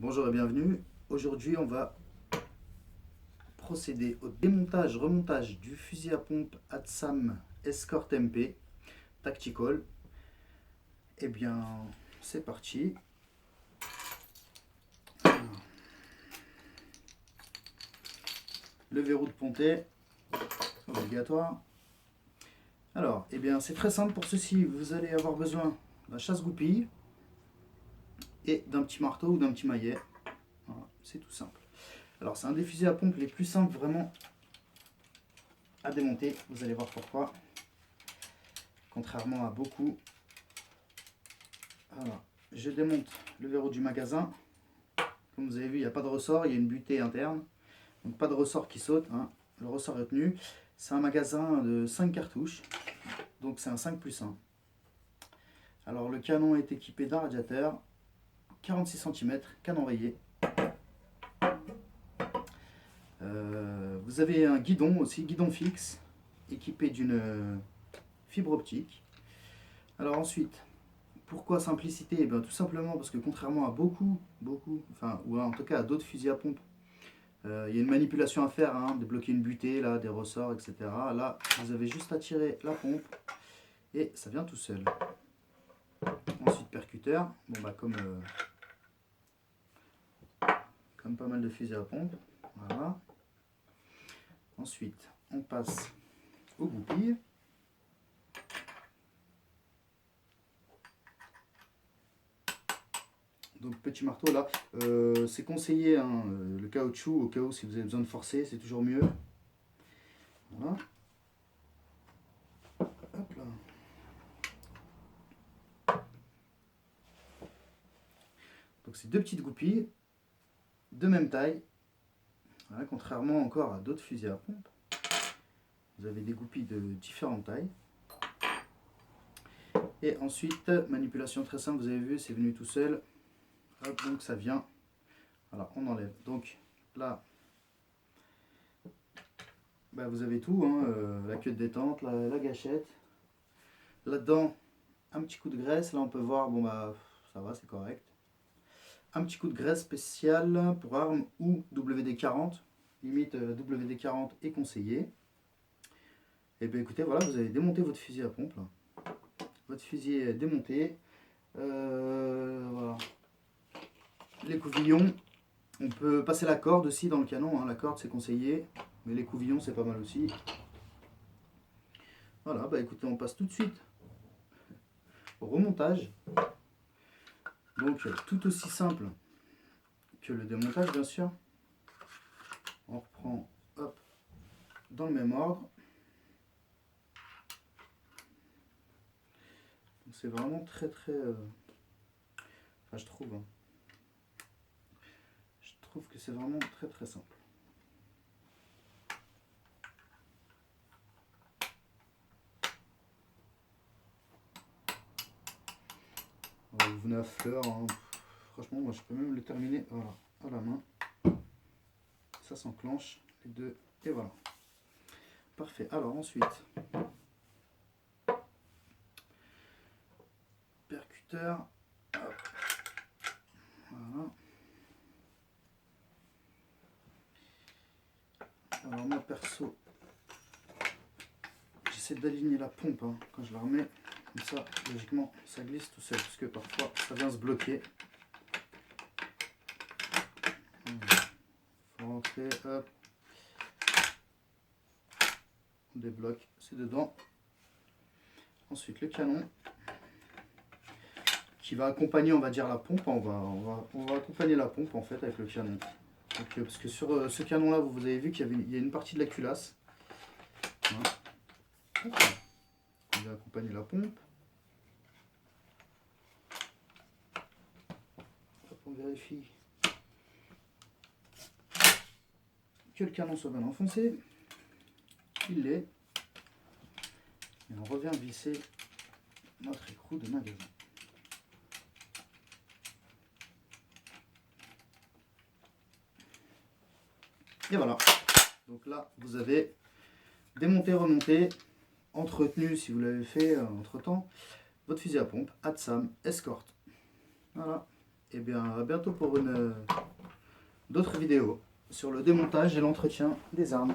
Bonjour et bienvenue. Aujourd'hui, on va procéder au démontage-remontage du fusil à pompe Atsam Escort MP Tactical. Eh bien, c'est parti. Le verrou de pontet, obligatoire. Alors, eh bien, c'est très simple pour ceci. Vous allez avoir besoin d'un chasse-goupille et d'un petit marteau ou d'un petit maillet. Voilà, c'est tout simple. Alors, c'est un des fusils à pompe les plus simples vraiment à démonter. Vous allez voir pourquoi. Contrairement à beaucoup. Alors, je démonte le verrou du magasin. Comme vous avez vu, il n'y a pas de ressort, il y a une butée interne. Donc pas de ressort qui saute, hein. Le ressort est tenu. C'est un magasin de 5 cartouches. Donc c'est un 5+1. Alors le canon est équipé d'un radiateur, 46 cm, canon rayé. Vous avez un guidon aussi, guidon fixe, équipé d'une fibre optique. Alors ensuite, pourquoi simplicité? Eh bien, tout simplement parce que contrairement à beaucoup, enfin, ou en tout cas à d'autres fusils à pompe, il y a une manipulation à faire, hein, débloquer une butée, là, des ressorts, etc. Là, vous avez juste à tirer la pompe et ça vient tout seul. Ensuite, percuteur, bon, bah, comme pas mal de fusils à pompe. Voilà. Ensuite, on passe aux goupilles. Donc petit marteau là, c'est conseillé, hein, le caoutchouc au cas où si vous avez besoin de forcer, c'est toujours mieux. Voilà. Hop là. Donc c'est deux petites goupilles de même taille. Voilà, contrairement encore à d'autres fusils à pompe. Vous avez des goupilles de différentes tailles. Et ensuite, manipulation très simple, vous avez vu, c'est venu tout seul. Hop, donc ça vient. Voilà, on enlève. Donc là, bah, vous avez tout, hein, la queue de détente, la gâchette. Là-dedans, un petit coup de graisse. Là, on peut voir, bon bah, ça va, c'est correct. Un petit coup de graisse spécial pour arme ou WD-40. Limite, WD-40 est conseillé. Et bien écoutez, voilà, vous avez démonté votre fusil à pompe. Là. Votre fusil est démonté. Voilà. Les couvillons, on peut passer la corde aussi dans le canon, hein. La corde c'est conseillé, mais les couvillons c'est pas mal aussi. Voilà, bah écoutez, on passe tout de suite au remontage. Donc tout aussi simple que le démontage bien sûr. On reprend, hop, dans le même ordre. C'est vraiment très enfin je trouve, hein. Je trouve que c'est vraiment très simple. Alors, vous venez à fleur, hein. Franchement moi je peux même le terminer, voilà, à la main. Ça s'enclenche, les deux, et voilà. Parfait, alors ensuite, percuteur, hop. Voilà. Alors moi perso, j'essaie d'aligner la pompe, hein, quand je la remets, comme ça logiquement ça glisse tout seul, parce que parfois ça vient se bloquer. Faut rentrer, hop, on débloque, c'est dedans. Ensuite le canon, qui va accompagner, on va dire, la pompe, on va accompagner la pompe en fait avec le canon. Donc, parce que sur ce canon là, vous avez vu qu'il y a une partie de la culasse. Hein. On va accompagner la pompe. Hop, on vérifie que le canon soit bien enfoncé. Il l'est. Et on revient visser notre écrou de magasin. Et voilà. Donc là, vous avez démonté, remonté, entretenu si vous l'avez fait entre temps, votre fusil à pompe Atsam Escort. Voilà. et bien à bientôt pour d'autres vidéos sur le démontage et l'entretien des armes.